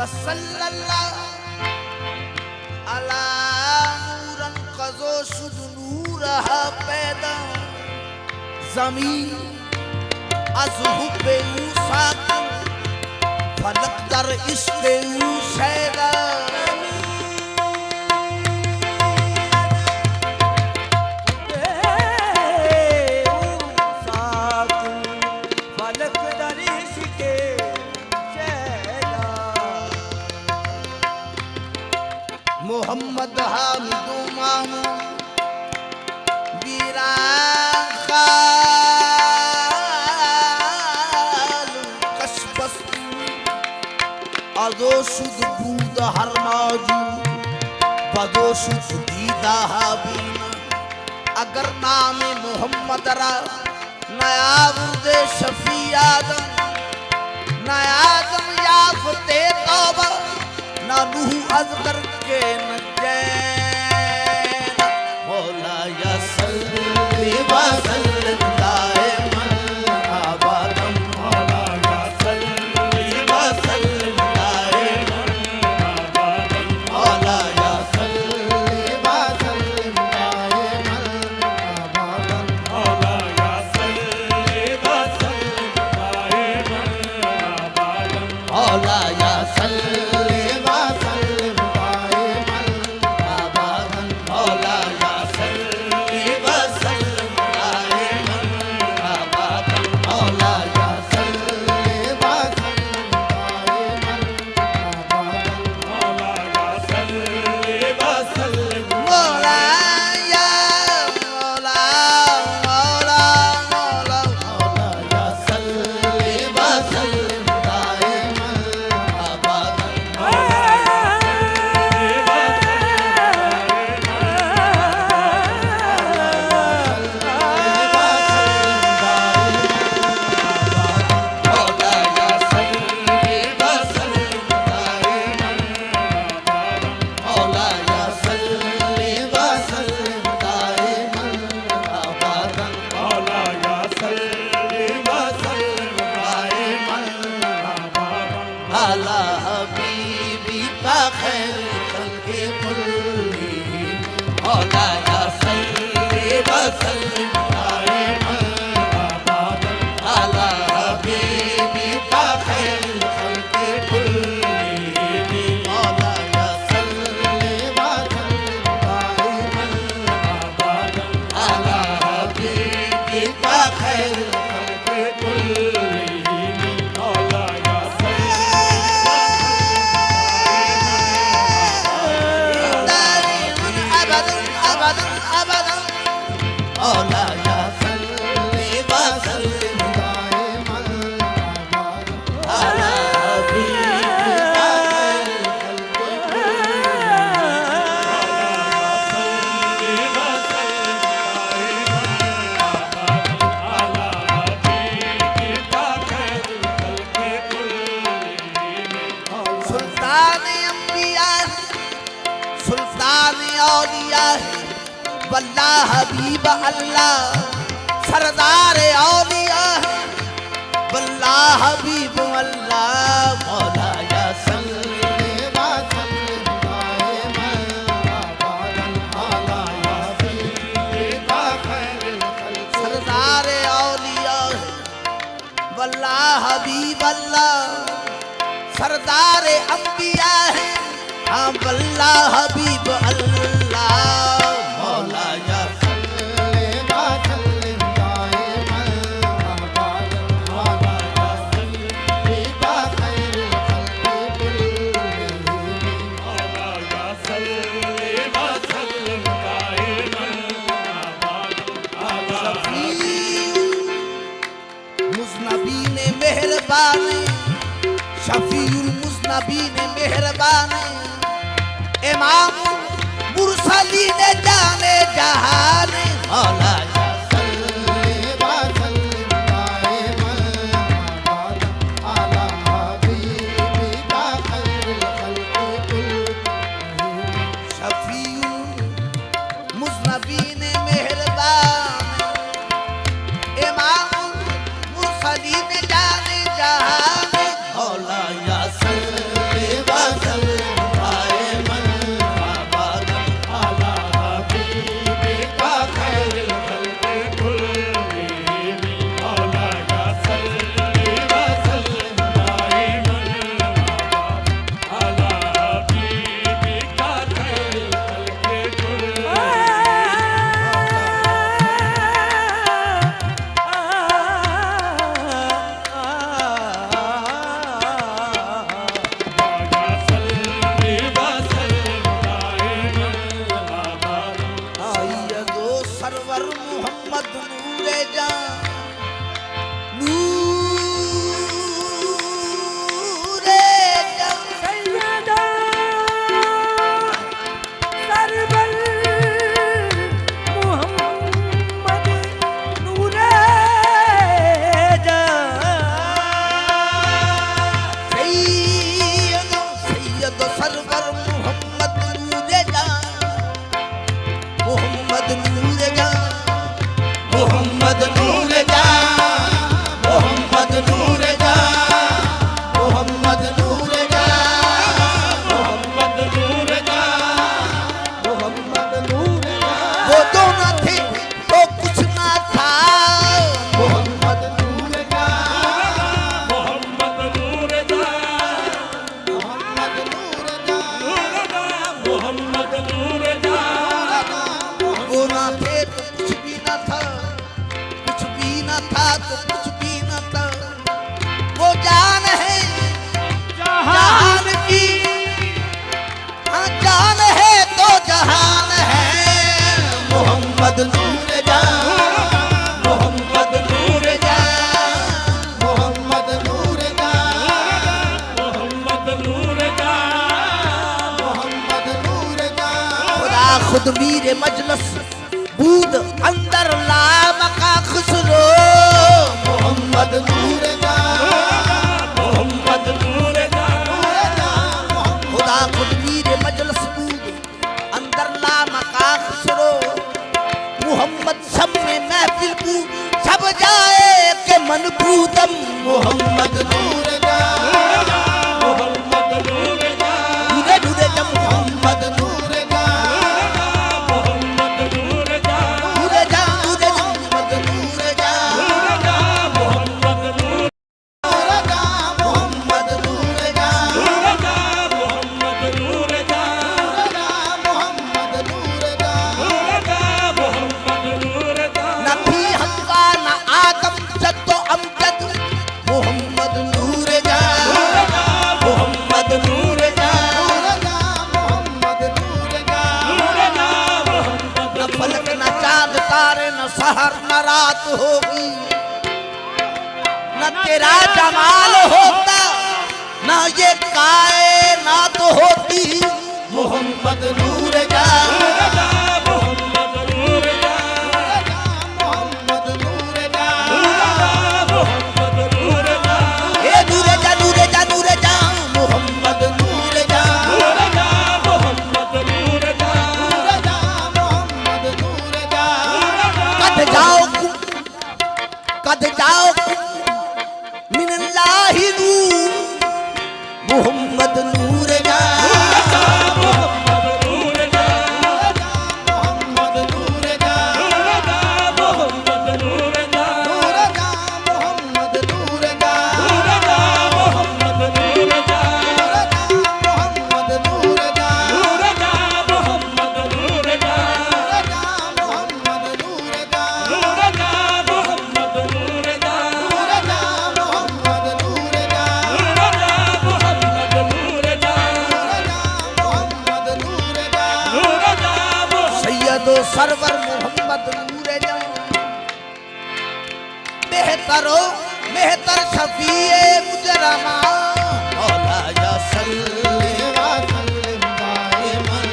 वसल्लल्लाहु अला नूरन कज़ो शुद नूरहा पैदा ज़मीन अज़ हुब्बे ऊ साकिन फलक दर इश्क़े ऊ शैदा मोहम्मद हामिदो मामू बीरा खाल कशबस अदो शुद बूद हर मौजू बदो शुद दीदा हाबीना अगर नाम मोहम्मद रा नया बुदे शफी आदम नया आदम याफ़ते तौबा ना नूह अज़कर के न जैन मौला या सल्ली व सल्लिम दाइमन अबदन मौला या सल्ली व सल्लिम दाइमन अबदन मौला या सल्ली व सल्लिम दाइमन अबदन मौला या सल्ली व सल्लिम दाइमन अबदन मौला या सल्ली अला हबीबी का खैर खल्क़े कुल्लिहिम मौला या सल्ली व सल्लिम दाइमन अबदन अला हबीबी का खैर खल्क़े कुल्लिहिम मौला या सल्ली व सल्लिम दाइमन अबदन अला हबीबी का खैर खल्क़े कुल्लिहिम मौला या मौला या सल्ली व सल्लिम दाइमन अबदन अला हबीबी का खैर खल्क़े कुल्लिहिम सुल्तान अंबिया सुल्तान औलिया वल्लाह हबीब अल्लाह सरदार औलिया वल्लाह हबीब अल्लाह मौला या सल्ली व सल्लिम दाइमन अबदन मौला या सल्ली व खैर सरदार औलिया वल्लाह हबीब अल्लाह सरदार अंबिया है हाँ वल्लाह हबीब अल्लाह मौला या सल्ली व सल्लिम दाइमन अबदन मौला या सल्ली व खैर खल्क़े कुल्लिहिम मौला या सल्ली व सल्लिम दाइमन अबदन मुज़नबीन मेहरबान शफीउल मुज़नबीन मेहरबान इमाम मुरसलीन जाने जहान मौला या सल्ली व सल्लिम दाइमन अबदन अला हबीबी का खैर खल्क़े कुल्लिहिम शफीउल मुज़नबीन मेहरबान इमाम मुरसलीन जाने जहान मौला या सल्ली व मोहम्मद नूरे जान, नूरे जान। सैयदा सरवर मोहम्मद नूरे जान। सैयद सरवर मोहम्मद नूरे जान, मोहम्मद नूरे जान, मोहम्मद नूरे जान, मोहम्मद नूरे जान, मोहम्मद नूरे जान, मोहम्मद नूरे जान, मोहम्मद नूरे जान। वो तो ना थे तो कुछ ना था, मोहम्मद नूरे जान, मोहम्मद नूरे जान, मोहम्मद नूरे जान, मोहम्मद नूरे जान। वो ना थे तो कुछ भी ना था, कुछ भी ना था तो कुछ भी ना था। वो जान है जहान की, हाँ जान है तो जहान है। मोहम्मद नूरे जान, मोहम्मद नूरे जान, मोहम्मद नूरे जान, मोहम्मद नूरे जान, मोहम्मद नूरे जान। खुदा खुद मीर मजलस बूद अंदर ला मका खुसरो। मोहम्मद नूरे जान, मोहम्मद नूरे जान, खुदा खुद मीर मजलस बूद अंदर ला मका खुसरो। मोहम्मद सब में महफिल बू सब जाए के मन बूदम। मोहम्मद नूरे जान, मोहम्मद नूरे जान, नूरे नूरे जम। मोहम्मद नूरे जान, मोहम्मद नूरे जान, नूरे जान, नूरे जम। मोहम्मद नूरे जान, मोहम्मद नूरे मोहम्मद नूरे जान, मोहम्मद नूरे जान, मोहम्मद नूरे जान। मोहम्मद नूरे जान। न थी हवा न आदम जद तो अमजद। मोहम्मद नूरे जान, मोहम्मद नूरे जान, मोहम्मद नूरे जान। न फलक न चांद तारे न सहर न रात होगी, न तेरा जमाल होता न ये कायनात होती। मोहम्मद नूरे जान, मोहम्मद नूरे जान, मोहम्मद नूरे जान। मोहम्मद नूरे जान, ए नूरे जा, नूरे जा, नूरे जा। मोहम्मद नूरे जान, मोहम्मद नूरे जान, मोहम्मद नूरे जान। कद जाओ कद जाओ मिनल्लाहि नूर। मोहम्मद नूरे जान, मोहम्मद नूरे जान, मोहम्मद नूरे जान, मोहम्मद नूरे जान, मोहम्मद नूरे जान, मोहम्मद नूरे जान, मोहम्मद नूरे जान, मोहम्मद नूरे जान, मोहम्मद नूरे जान, मोहम्मद नूरे जान, मोहम्मद नूरे जान, मोहम्मद नूरे जान, मोहम्मद नूरे जान। मोहम्मद सैयदो सरवर मोहम्मद नूरे जान। बेहतरो मेहतर शफीए मुजरमा। मौला या सल्ली व सल्लिम दाइमन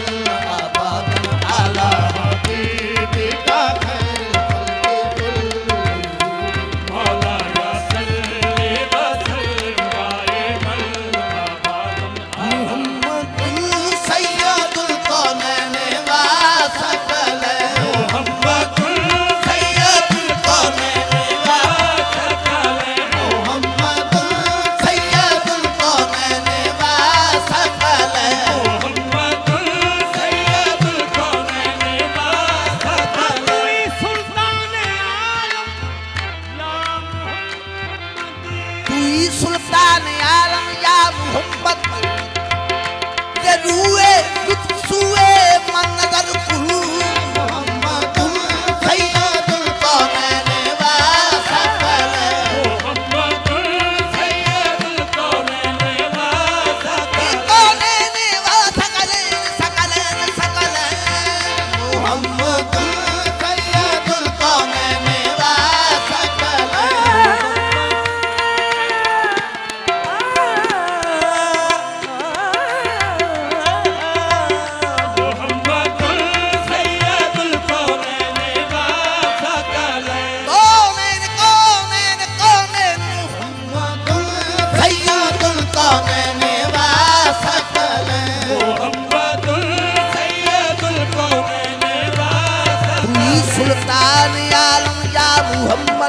अबदन अला हबीबिका खैर खल्क़ि मौला या सल्ली व सल्लिम दाइमन अबदन मुहम्मद सैयदुल कौनैन व सकलैन। मोहम्मद सैयदुल कौनैन व सकलैन। मोहम्मद सैयदुल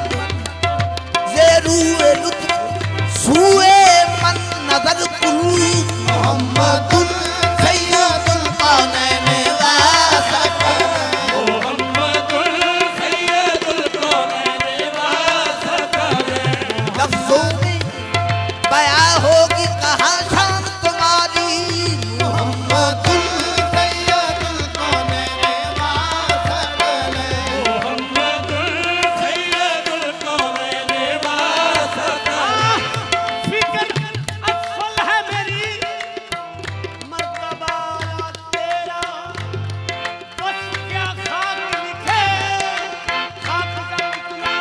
मोहम्मद ज़ेरूए लुत्फ सूए मन नजर कुल मोहम्मदुल सैयदुल कौनैन व सकलैन मोहम्मदुल सैयदुल कौनैन व सकलैन लफ्ज़ों में बयां होगी कहाँ शान तुम्हारी मोहम्मदुल सैयदुल कौनैन व सकलैन मोहम्मदुल सैयदुल कौनैन व सकलैन फिक्र अफल है मेरी मर्तबा तेरा बस क्या खाक लिखे खाक का इतना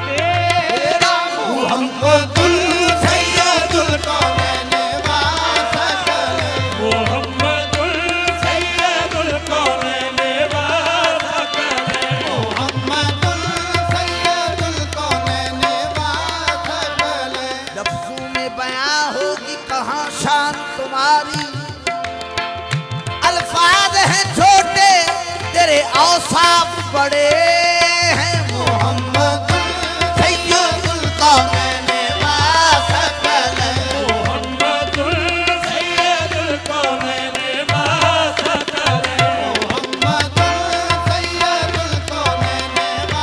तेरा मोहम्मदुल सैयदुल कौनैन व सकलैन मोहम्मदुल सैयदुल कौनैन व सकलैन मोहम्मदुल सैयदुल कौनैन व सकलैन लफ्ज़ों में बयां होगी कहाँ शान तुम्हारी अल्फाज हैं छोटे तेरे औसाफ बड़े हैं मोहम्मदुल सैयदुल कौनैन व सकलैन मोहम्मदुल सैयदुल कौनैन व सकलैन मोहम्मदुल सैयदुल कौनैन व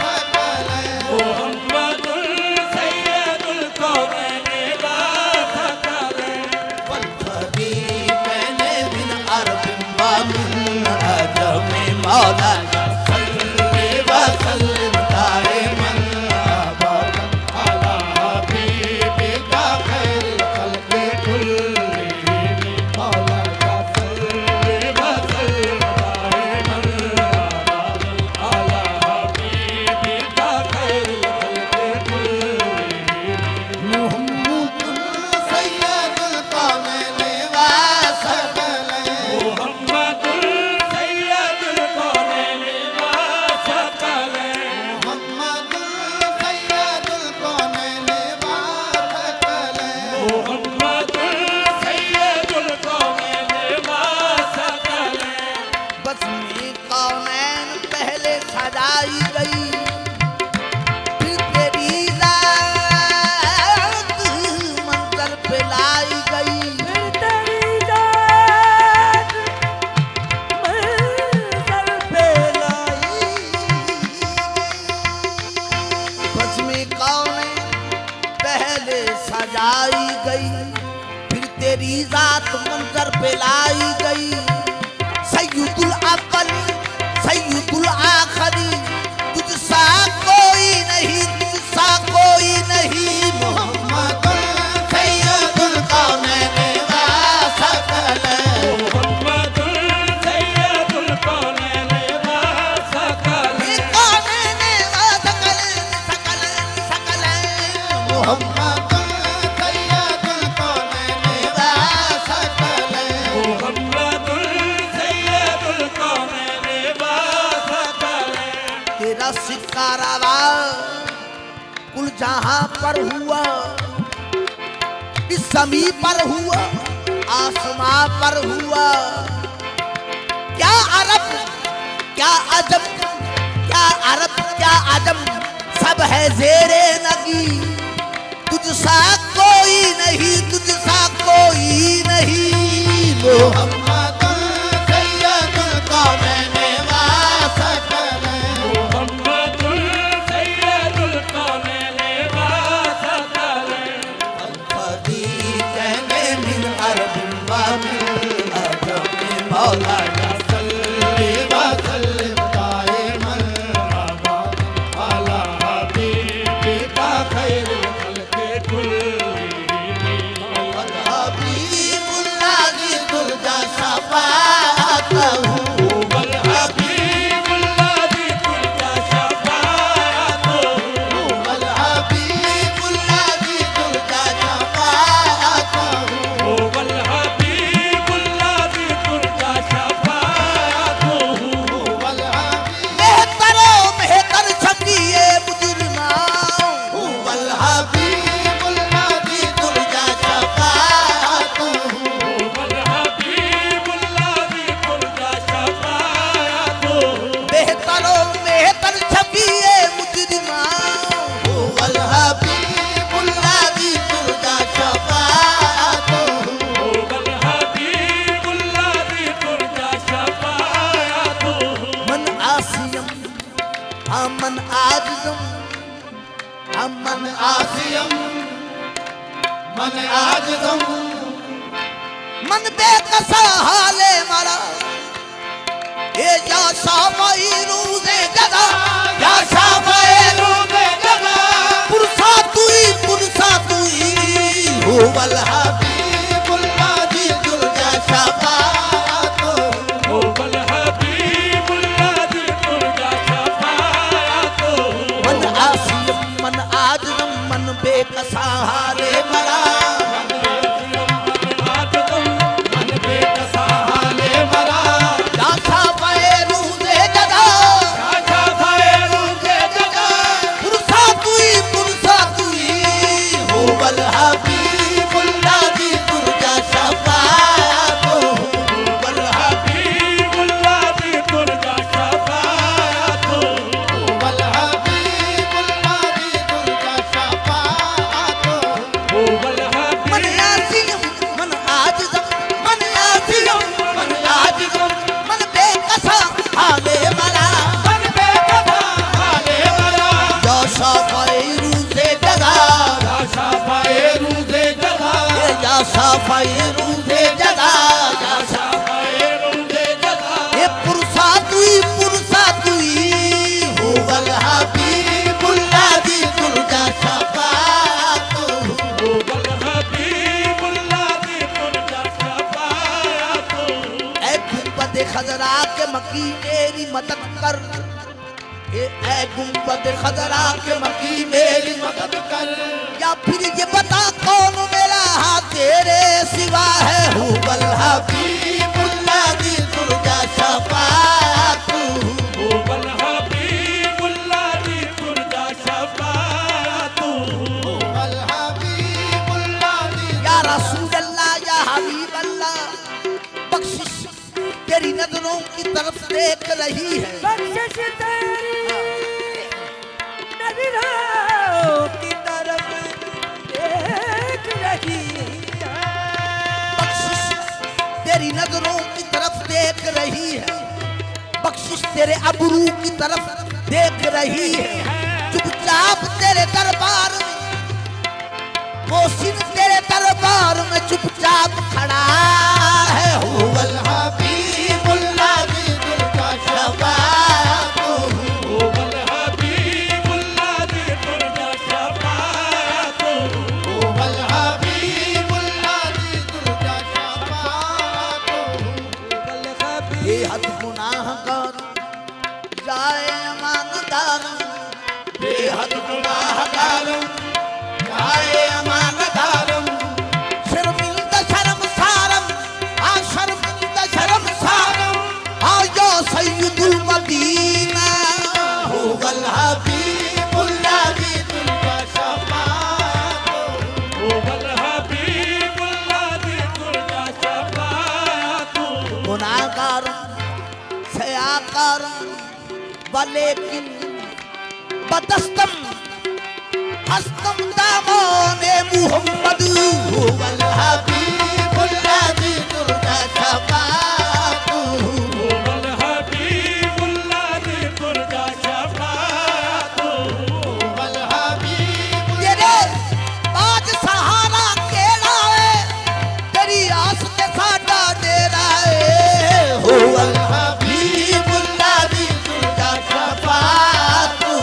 सकलैन मोहम्मदुल सैयदुल कौनैन व सकलैन वल्फदी मैंने बिन अरब व मिन अजम मौला सल्ले व सल्लिम दाइमन अबदन अला हबीबिका खैरुल खल्क़ि कुल्लिहिम मौला सल्लि व सल्लिम दाइमन अबदन अला हबीबिका खैरुल खल्क़ि कुल्लिहिम मुहम्मदुल सैयदुल कौनैन व सकलैन मोहम्मदुल सैयदुल कौनैन व सकलैन मुहम्मदुल सैयदुल कौनैन व सकलैन मोहम्मदुल सैयदुल कौनैन व सकलैन बस में कौनैन पहले सजाई गई फिर तेरी रात मंजर पे लाई गई तेरी जात मंजर पे लाई बस में कौनैन पहले सजाई गई फिर तेरी रात मंजर पे लाई गई सैयदुल अव्वल सैयदुल आखिरी तुझसा कोई नहीं तुझसा कोई नहीं मोहम्मदुल सैयदुल कौनैन व सकलैन मोहम्मदुल सैयदुल कौनैन व सकलैन कौनैन व सकलैन सकलैन सकलैन मोहम्मदुल सैयदुल कौनैन व सकलैन मोहम्मदुल सैयदुल कौनैन व सकलैन तेरा सिक्का रवा कुल जहां पर हुआ इस जमी पर हुआ आसमां पर हुआ क्या अरब क्या अजम क्या अरब क्या अजम सब है जेरे नगी तुझसा कोई नहीं तुझसा कोई नहीं मोहम्मदुल सैयदुल कौनैन व सकलैन मोहम्मदुल सैयदुल कौनैन व सकलैन फदी कहने मिन अरब व मिन अजम मौला सल्ली व सल्लिम दाइमन अबदन अला हबीबिका खैरुल खल्क़ि कुल्लिहिम हबीबुल्लाह की दुर्गा अमन आजिज़म अमन आसियम मन आजिज़म मन बेकसा हाले मारा ये या शामाई रूज़े जगा या शामाई रूज़े जगा पुरसा तुई हुवल हबीबुल्लाह दी दुर्गा शफाअतो हुवल हबीबुल्लाह दी दुर्गा शफाअतो मन आसियम मन आजिज़म मन बेकसा हाले मरा मन बेकसा हाले मरा या शामाई रूज़े जगा राजा भाई रूज़े जगा पुरसा तुई हुवल हबीबुल्लाह दी दुर्गा शफाअतो हुवल हबीबुल्लाह दी दुर्गा शफाअतो हुवल हबीबुल्लाह दी दुर्गा शफाअतो हुवल मन आसियम मन आजिज़म मन आसियम मन आजिज़म मन बेकसा हाले मरा मन बेकसा हाले मरा या शामाई रूज़े जगा राजा भाई रूज़े जगा या शामाई रूज़े जगा राजा भाई रूज़े जगा ये पुरसा तुई हुवल हबीबुल्लाह दी दुर्गा शफाअतो हुवल हबीबुल्लाह दी दुर्गा शफाअतो ऐ गुंबद खजरा के मकी मेरी मदद कर ऐ गुंबद खजरा के मकी मेरी मदद कर या फिर ये बता कौन मेरा हाथ तेरे सिवा है हुवल हबीबुल्लाह दी दुर्गा शफाअतो हुवल हबीबुल्लाह दी दुर्गा शफाअतो हुवल हबीबुल्लाह दी या रसूल अल्लाह या हबीब अल्लाह बख्शिश तेरी नजरों की तरफ देख रही है बख्शिश तेरी नजरों की तरफ देख रही है। बख्शिश तेरी नजरों की तरफ देख रही है बख्शिश तेरे अबरू की तरफ देख रही है चुपचाप तेरे दरबार में मोहसिन तेरे दरबार में चुपचाप खड़ा है हुवल हबीबुल्लाह दी दुर्गा शफाअतो हुवल हबीबुल्लाह दी दुर्गा शफाअतो हुवल हबीबुल्लाह दी दुर्गा शफाअतो बेहद गुनाहगार जाए अमानदार बेहद गुनाहगार आए अमानदारम शर्मिंदा शर्मसारम आ शर्मिंदा शर्मसारम आ या सैयदुल मदीना हुवल हबीबुल्लाह दी दुर्गा शफाअतो हुवल हबीबुल्लाह दी दुर्गा शफाअतो गुनाहगार सयाकार वलेकिन बदस्तम हस्तम दामोने मुहम्मद हुवल हबीबुल्लाह दी दुर्गा शफाअतो हुवल हबीबुल्लाह दी दुर्गा शफाअतो हुवल हबीब तेरे बाज सहारा केड़ा है तेरी आस ते साडा डेरा है हुवल हबीबुल्लाह दी दुर्गा शफाअतो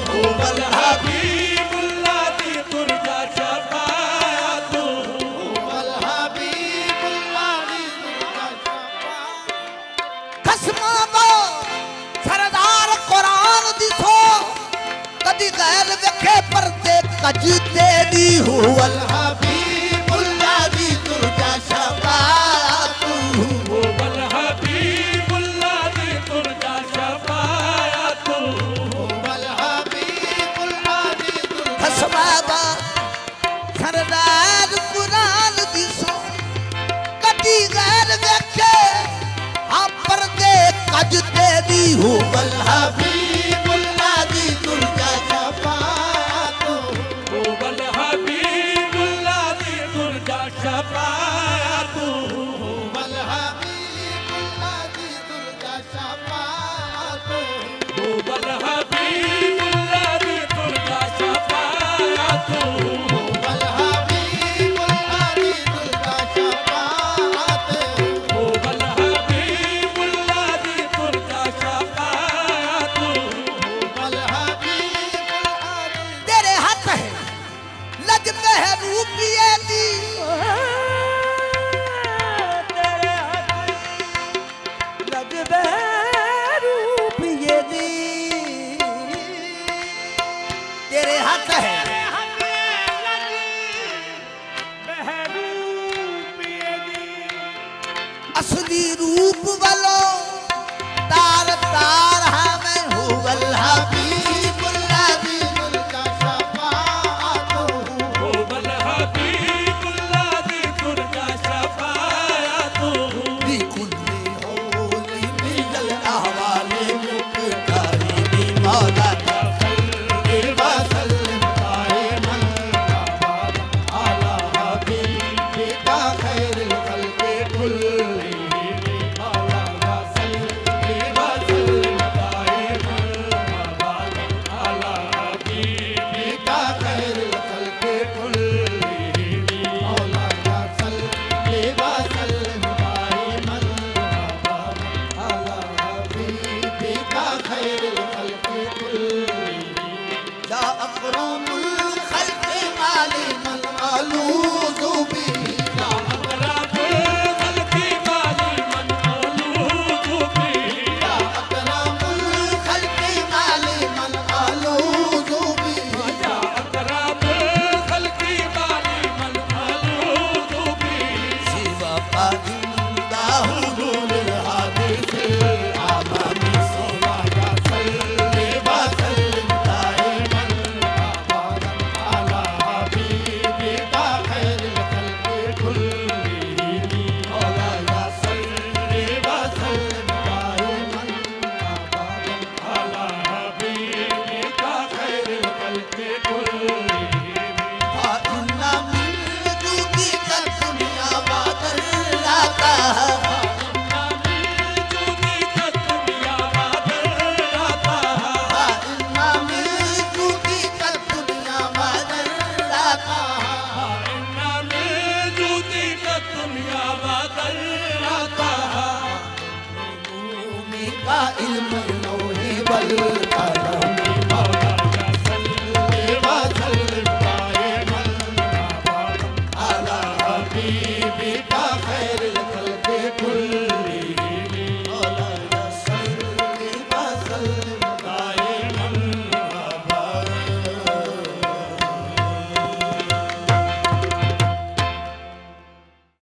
हुवल हबीबुल्लाह दी दुर्गा शफाअतो हुवल हबीबुल्लाह दी दुर्गा शफाअतो खसमां सरदार कुरान दिसो कदी गैर वेखे परदे कजते दी हुवल हबीबुल्लाह दी दुर्गा शफाअतो हुवल हबीबुल्लाह दी दुर्गा शफाअतो हुवल हबीबुल्लाह दी दुर्गा खसमां सरदार कुरान दिसो कदी गैर वेखे आ परदे कजते दी हुवल हबीबुल्लाह दी दुर्गा शफाअतो हुवल हबीबुल्लाह दी दुर्गा शफाअतो हुवल हबीबुल्लाह दी दुर्गा शफाअतो हुवल हबीब तेरे हाथ है असली रूप वालो तार तार हमें हो गल्हा हबीबुल्लाह दी दुर्गा शफाअतो बिकुल्ली होली मिलल अहवाले मुक्तारी दी मौला वसल्लम दाइमन अला हबीबिका खैरुल खल्क़ि कुल्लिहिम अला वसल्लम दाइमन अला हबीबिका खैरुल खल्क़ि कुल्लिहिम अला वसल्लम दाइमन अला हबीबिका खैरुल खल्क़ि कुल्लिहिम या अकरमुल खल्क़ि मालिमल अलूज़ बिही अकरमुल खल्क़ि मालिमल अलूज़ बिही सिवा पाकिंदा हुलूल हादिस आमामी सिवा वसल्लम दाइमन अला हबीबिका खैरुल खल्क़ि कुल्लिहिम अला वसल्लम दाइमन अला हबीबिका खैरुल खल्क़ि कुल्लिहिम फाइन्ना मिन जूदी का दुनिया बादल लाता है फाइन्ना मिन जूदी का दुनिया बादल लाता का इल्म नौही बल